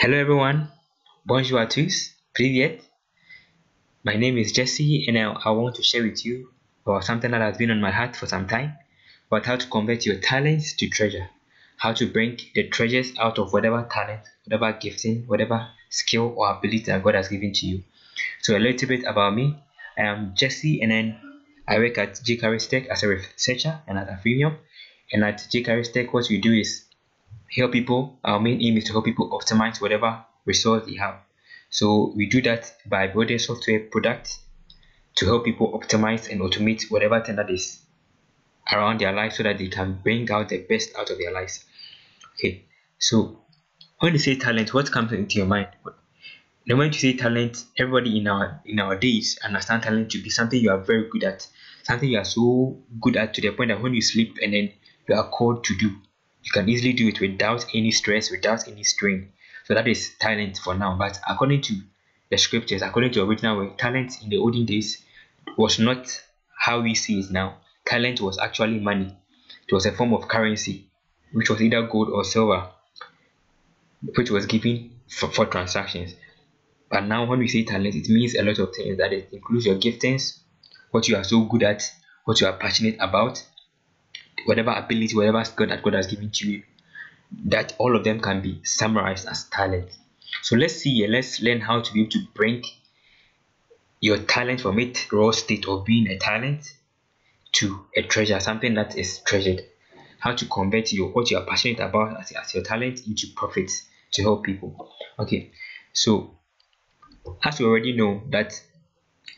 Hello everyone, bonjour à tous, привет. My name is Jesse and I want to share with you about something that has been on my heart for some time, about how to convert your talents to treasure, how to bring the treasures out of whatever talent, whatever gifting, whatever skill or ability that God has given to you. So a little bit about me, I am Jesse and then I work at Tech as a researcher and as a freemium. And at Tech, what we do is help people. Our main aim is to help people optimize whatever resource they have. So we do that by building software products to help people optimize and automate whatever thing that is around their life so that they can bring out the best out of their lives. Okay, so when you say talent, what comes into your mind? The moment you say talent, everybody in our days understand talent to be something you are very good at, something you are so good at to the point that when you sleep and then you are called to do, you can easily do it without any stress, without any strain. So that is talent for now. But according to the scriptures, according to the original word, talent in the olden days was not how we see it now. Talent was actually money. It was a form of currency, which was either gold or silver, which was given for transactions. But now when we say talent, it means a lot of things. That it includes your giftings, what you are so good at, what you are passionate about, whatever ability, whatever skill that God has given to you, that all of them can be summarized as talent. So let's learn how to be able to bring your talent from its raw state of being a talent to a treasure, something that is treasured. How to convert what you are passionate about as your talent into profits to help people. Okay, so as we already know that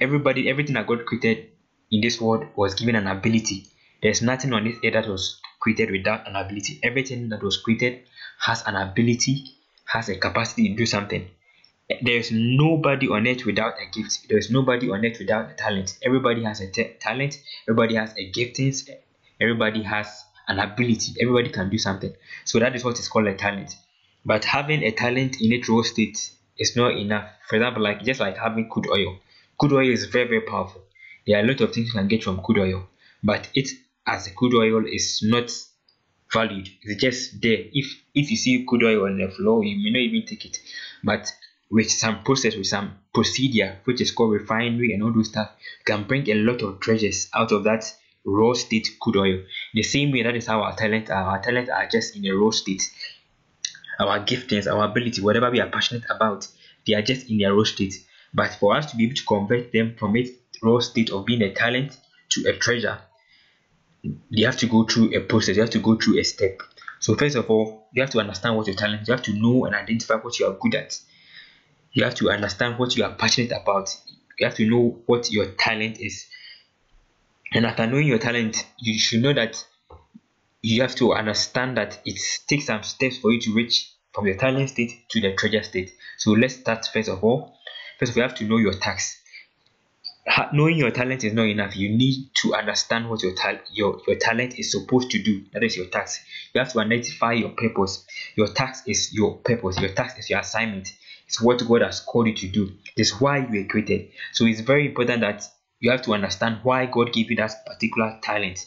everything that God created in this world was given an ability. There's nothing on this earth that was created without an ability. Everything that was created has an ability, has a capacity to do something. There's nobody on earth without a gift. There's nobody on earth without a talent. Everybody has a talent. Everybody has a gifting. Everybody has an ability. Everybody can do something. So that is what is called a talent. But having a talent in its raw state is not enough. For example, just like having crude oil. Crude oil is very, very powerful. There are a lot of things you can get from crude oil, but it as a crude oil is not valued. It's just there. If you see crude oil on the floor, you may not even take it. But with some process, with some procedure, which is called refinery and all those stuff, you can bring a lot of treasures out of that raw state crude oil. The same way, that is how our talents are. Our talents are just in a raw state. Our giftings, our ability, whatever we are passionate about, they are just in their raw state. But for us to be able to convert them from its raw state of being a talent to a treasure, you have to go through a process. You have to go through a step. So first of all, you have to understand what your talent is. You have to know and identify what you are good at. You have to understand what you are passionate about. You have to know what your talent is. And after knowing your talent, you should know that you have to understand that it takes some steps for you to reach from your talent state to the treasure state. So let's start first of all. First of all, you have to know your task. Knowing your talent is not enough. You need to understand what your talent is supposed to do. That is your task. You have to identify your purpose. Your task is your purpose. Your task is your assignment. It's what God has called you to do. It's why you were created. So it's very important that you have to understand why God gave you that particular talent.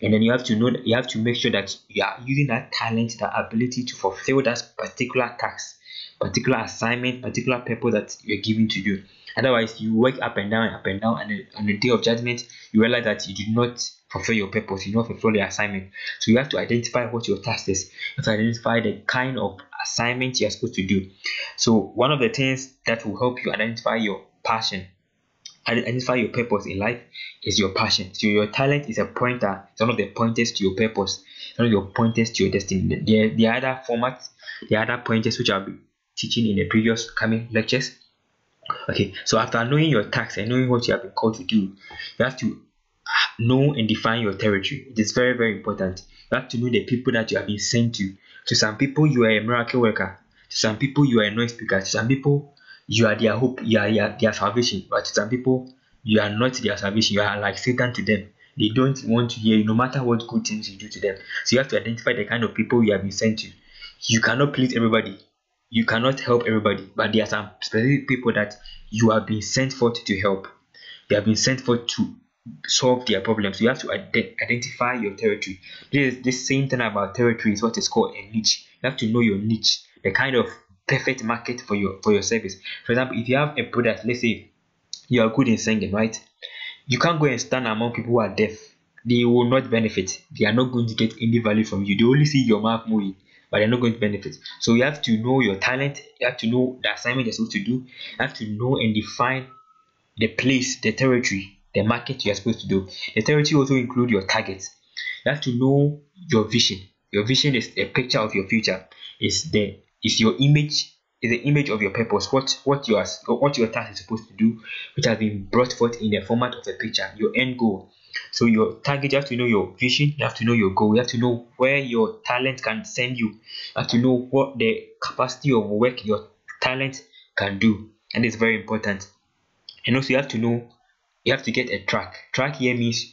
And then you have to know that you have to make sure that you are using that talent, that ability to fulfill that particular task, particular assignment, particular purpose that you're given to do. Otherwise, you work up and down, and on the day of judgment, you realize that you did not fulfill your purpose, you did not fulfill the assignment. So you have to identify what your task is. You have to identify the kind of assignment you are supposed to do. So one of the things that will help you identify your passion, identify your purpose in life, is your passion. So your talent is a pointer. It's one of the pointers to your purpose. It's one of your pointers to your destiny. The other formats, the other pointers which I'll be teaching in the previous coming lectures. Okay, so after knowing your tasks and knowing what you have been called to do, you have to know and define your territory. It is very, very important. You have to know the people that you have been sent to. To some people, you are a miracle worker. To some people, you are a noise speaker. To some people, you are their hope, you are their salvation. But to some people, you are not their salvation. You are like Satan to them. They don't want to hear you no matter what good things you do to them. So you have to identify the kind of people you have been sent to. You cannot please everybody. You cannot help everybody, but there are some specific people that you have been sent forth to help. You have been sent forth to solve their problems. You have to identify your territory. This same thing about territory is what is called a niche. You have to know your niche, the kind of perfect market for your service. For example, if you have a product, let's say you are good in singing, right? You can't go and stand among people who are deaf. They will not benefit. They are not going to get any value from you. They only see your mouth moving, but they're not going to benefit. So you have to know your talent. You have to know the assignment you're supposed to do. You have to know and define the place, the territory, the market you are supposed to do. The territory also include your targets. You have to know your vision. Your vision is a picture of your future. Is your image, is the image of your purpose. What your task is supposed to do, which has been brought forth in the format of a picture. Your end goal. So your target, you have to know your vision. You have to know your goal. You have to know where your talent can send you. You have to know what the capacity of work your talent can do, and it's very important. And also you have to know, you have to get a track. Track here means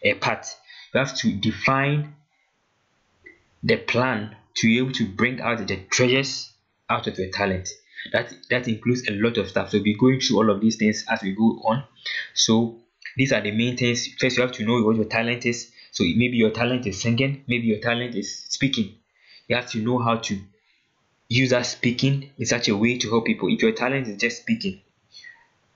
a path. You have to define the plan to be able to bring out the treasures out of your talent. That includes a lot of stuff. So we'll be going through all of these things as we go on. So these are the main things. First, you have to know what your talent is. So maybe your talent is singing, maybe your talent is speaking. You have to know how to use that speaking in such a way to help people. If your talent is just speaking,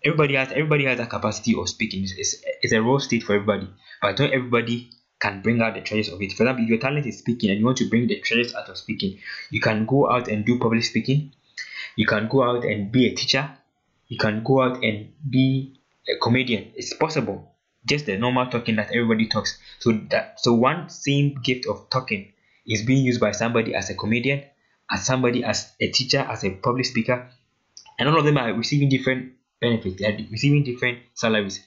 everybody has that capacity of speaking. It's a raw state for everybody, but not everybody can bring out the treasures of it. For example, if your talent is speaking and you want to bring the treasures out of speaking, you can go out and do public speaking. You can go out and be a teacher. You can go out and be a comedian. It's possible. Just the normal talking that everybody talks. So one same gift of talking is being used by somebody as a comedian, as somebody as a teacher, as a public speaker, and all of them are receiving different benefits. They are receiving different salaries,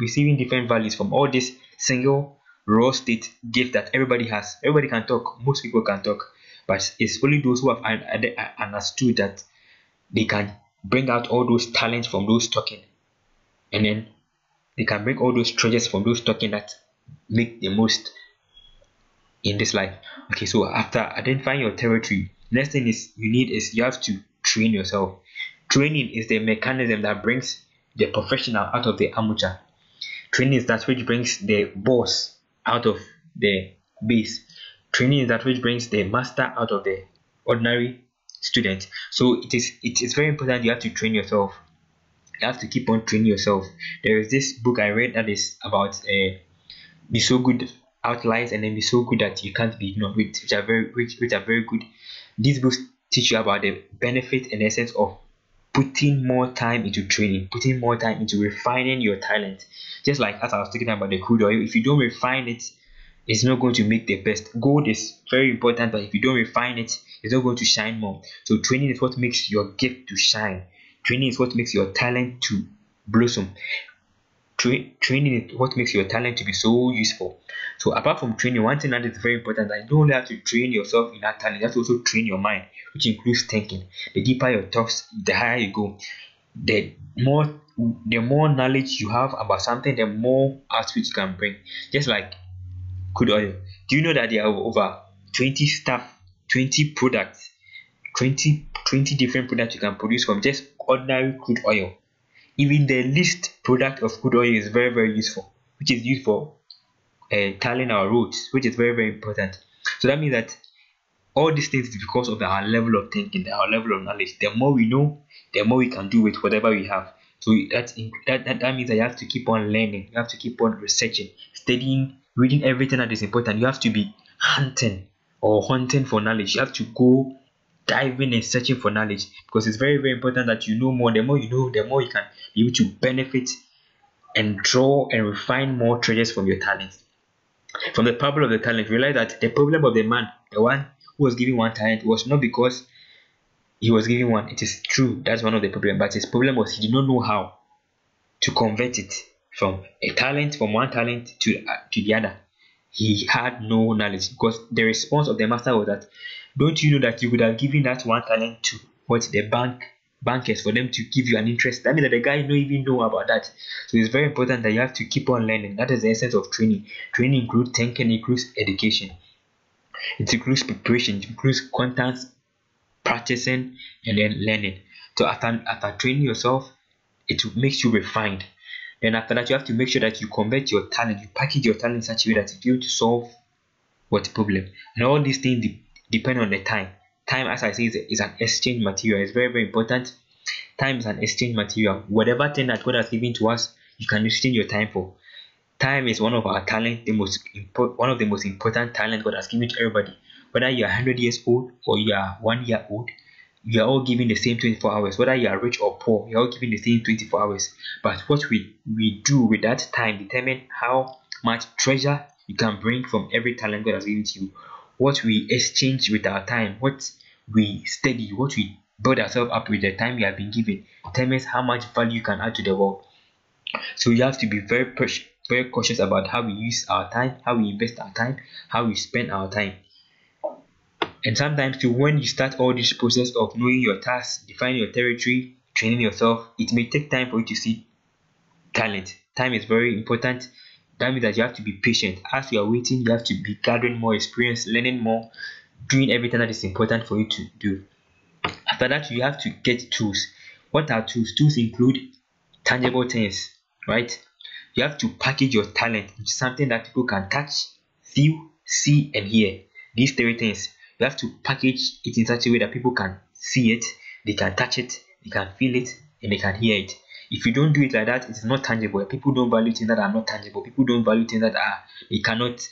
receiving different values from all this single raw state gift that everybody has. Everybody can talk. Most people can talk, but it's only those who have understood that they can bring out all those talents from those talking, and then they can bring all those treasures from those talking that make the most in this life. Okay, so after identifying your territory, next thing you have to train yourself. Training is the mechanism that brings the professional out of the amateur. Training is that which brings the boss out of the base. Training is that which brings the master out of the ordinary student. So it is very important. You have to train yourself. You have to keep on training yourself. There is this book I read that is about be so good outliers and then be so good that you can't be ignored, which are very good. These books teach you about the benefit and essence of putting more time into training, putting more time into refining your talent. Just like as I was talking about the crude oil, if you don't refine it, it's not going to make the best. Gold is very important, but if you don't refine it, it's not going to shine more. So training is what makes your gift to shine. Training is what makes your talent to blossom. Training is what makes your talent to be so useful. So apart from training, one thing that is very important, that you don't only have to train yourself in that talent, you have to also train your mind, which includes thinking. The deeper your thoughts, the higher you go. The more knowledge you have about something, the more output you can bring. Just like crude oil. Do you know that there are over 20 products, 20 different products you can produce from just ordinary crude oil? Even the least product of crude oil is very, very useful, which is used for tiling our roads, which is very, very important. So that means that all these things is because of our level of thinking, our level of knowledge. The more we know, the more we can do with whatever we have. So that means that you have to keep on learning. You have to keep on researching, studying, reading everything that is important. You have to be hunting for knowledge. You have to go diving and searching for knowledge, because it's very, very important that you know more. The more you know, the more you can be able to benefit and draw and refine more treasures from your talent. From the parable of the talent, realize that the problem of the man, the one who was giving one talent, was not because he was giving one. It is true, that's one of the problems, but his problem was he did not know how to convert it from one talent to the other. He had no knowledge, because the response of the master was that, don't you know that you could have given that one talent to the bankers for them to give you an interest? That means that the guy don't even know about that. So it's very important that you have to keep on learning. That is the essence of training. Training includes thinking, includes education, it includes preparation, it includes content, practicing, and then learning. So after training yourself, it makes you refined. Then after that, you have to make sure that you convert your talent, you package your talent in such a way that you be able to solve what problem. And all these things depend on the time. time, as I say, is an exchange material. It's very, very important. Time is an exchange material. Whatever thing that God has given to us, you can exchange your time for. Time is one of our talent, one of the most important talent God has given to everybody. Whether you are 100 years old or you are 1 year old, you are all given the same 24 hours. Whether you are rich or poor, you are all given the same 24 hours. But what we do with that time determine how much treasure you can bring from every talent God has given to you. What we exchange with our time, what we study, what we build ourselves up with the time we have been given, determines how much value you can add to the world. So you have to be very cautious about how we use our time, how we invest our time, how we spend our time. And sometimes too, when you start all this process of knowing your tasks, defining your territory, training yourself, it may take time for you to see talent. Time is very important. That means that you have to be patient. As you are waiting, you have to be gathering more experience, learning more, doing everything that is important for you to do. After that, you have to get tools. What are tools? Tools include tangible things, right? You have to package your talent into something that people can touch, feel, see, and hear. These three things. You have to package it in such a way that people can see it, they can touch it, they can feel it, and they can hear it. If you don't do it like that, it is not tangible. People don't value things that are not tangible. People don't value things that they cannot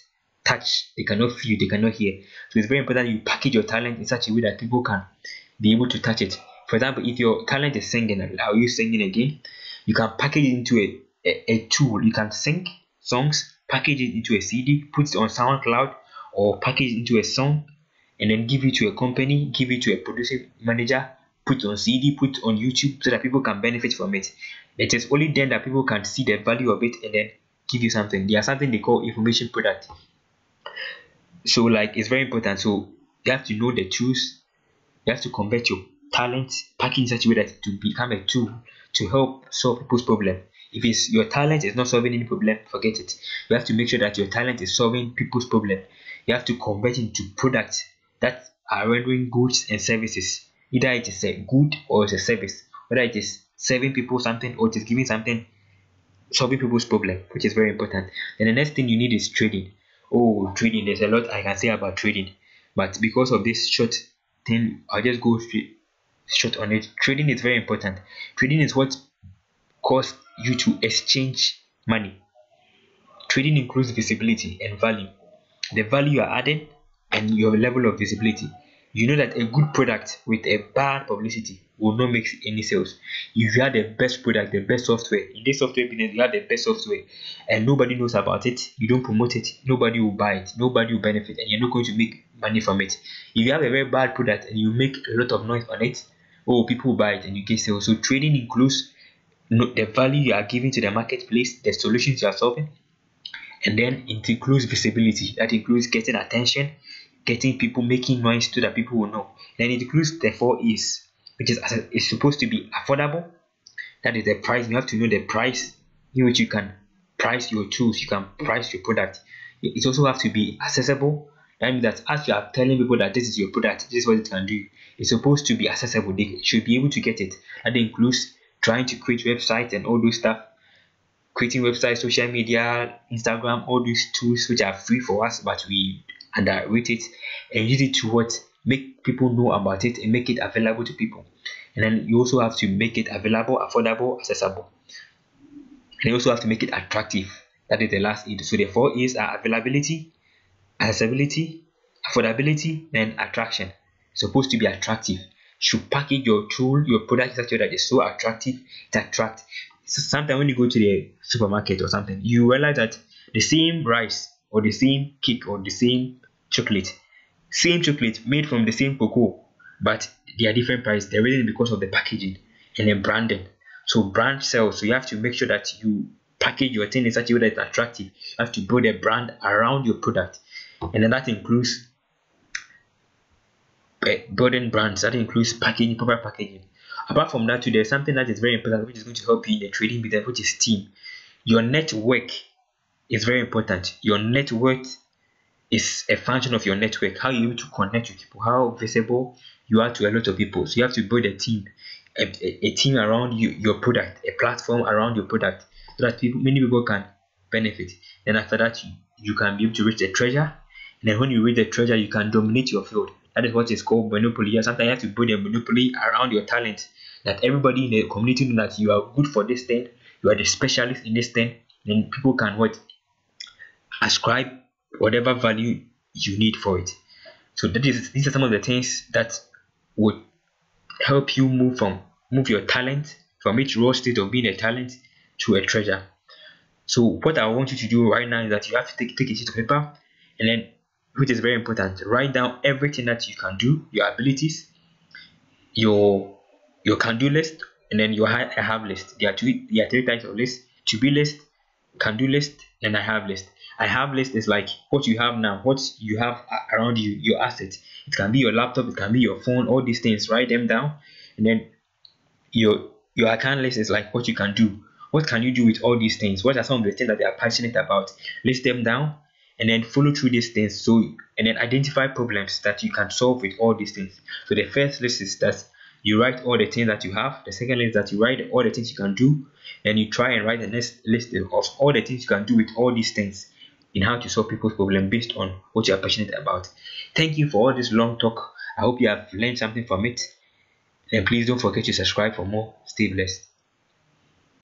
touch, they cannot feel, they cannot hear. So it's very important you package your talent in such a way that people can be able to touch it. For example, if your talent is singing, I'll use singing again. You can package it into a tool. You can sing songs, package it into a CD, put it on SoundCloud, or package it into a song, and then give it to a company, give it to a producing manager, put it on CD, put it on YouTube, so that people can benefit from it. It is only then that people can see the value of it and then give you something. There's something they call information product. So like, it's very important. So you have to know the tools. You have to convert your talent, package in such a way that to become a tool to help solve people's problem. If it's your talent is not solving any problem, forget it. You have to make sure that your talent is solving people's problem. You have to convert into products that are rendering goods and services. Either it is a good or it's a service. Whether it is serving people something or it is giving something, solving people's problem, which is very important. Then the next thing you need is trading. Oh, trading, there's a lot I can say about trading, but because of this short thing, I'll just go short on it. Trading is very important. Trading is what causes you to exchange money. Trading includes visibility and value. The value you are adding and your level of visibility. You know that a good product with a bad publicity will not make any sales. If you have the best product, the best software, in this software business, you have the best software and nobody knows about it, you don't promote it, nobody will buy it, nobody will benefit, and you're not going to make money from it. If you have a very bad product and you make a lot of noise on it, oh, people will buy it and you get sales. So trading includes the value you are giving to the marketplace, the solutions you are solving, and then it includes visibility. That includes getting attention, getting people, making noise so that people will know. Then it includes the 4 E's, which is it's supposed to be affordable. That is the price. You have to know the price in which you can price your tools, you can price your product. It also has to be accessible. That means that as you are telling people that this is your product, this is what it can do, it's supposed to be accessible. They should be able to get it. That includes trying to create websites and all those stuff, creating websites, social media, Instagram, all these tools which are free for us, but we underrate it and use it to what make people know about it and make it available to people. And then you also have to make it available, affordable, accessible, and you also have to make it attractive. That is the last E. So the 4 E's are availability, accessibility, affordability, and attraction. It's supposed to be attractive. You should package your tool, your product in such a way that is so attractive, it attracts. So sometimes when you go to the supermarket or something, you realize that the same rice or the same cake or the same chocolate made from the same cocoa, but they are different prices. The reason is because of the packaging and the branding. So brand sells. So you have to make sure that you package your thing in such a way that it's attractive. You have to build a brand around your product, and then that includes building brands. That includes packaging, proper packaging. Apart from that, too, there's something that is very important, which is going to help you in the trading business, which is team. Your network is very important. Your network is a function of your network. How you're able to connect with people, how visible you are to a lot of people. So you have to build a team, a team around you, your product, a platform around your product, so that many people can benefit. Then after that, you can be able to reach the treasure. And then when you reach the treasure, you can dominate your field. That is what is called monopoly. Yeah, sometimes you have to build a monopoly around your talent, that everybody in the community know that you are good for this thing, you are the specialist in this thing, then people can what ascribe whatever value you need for it. So these are some of the things that would help you move your talent from its raw state of being a talent to a treasure. So what I want you to do right now is that you have to take a sheet of paper, and then, which is very important, write down everything that you can do, your abilities, your can-do list, and then your I have list. There are three types of list: to be list, can-do list, and I have list. I have list is like what you have now, what you have around you, your assets. It can be your laptop, it can be your phone, all these things. Write them down, and then your account list is like what you can do. What can you do with all these things? What are some of the things that they are passionate about? List them down, and then follow through these things. So, and then identify problems that you can solve with all these things. So the first list is that you write all the things that you have. The second list is that you write all the things you can do. Then you try and write the next list of all the things you can do with all these things, in how to solve people's problem based on what you are passionate about. Thank you for all this long talk. I hope you have learned something from it. And please don't forget to subscribe for more. Stay blessed.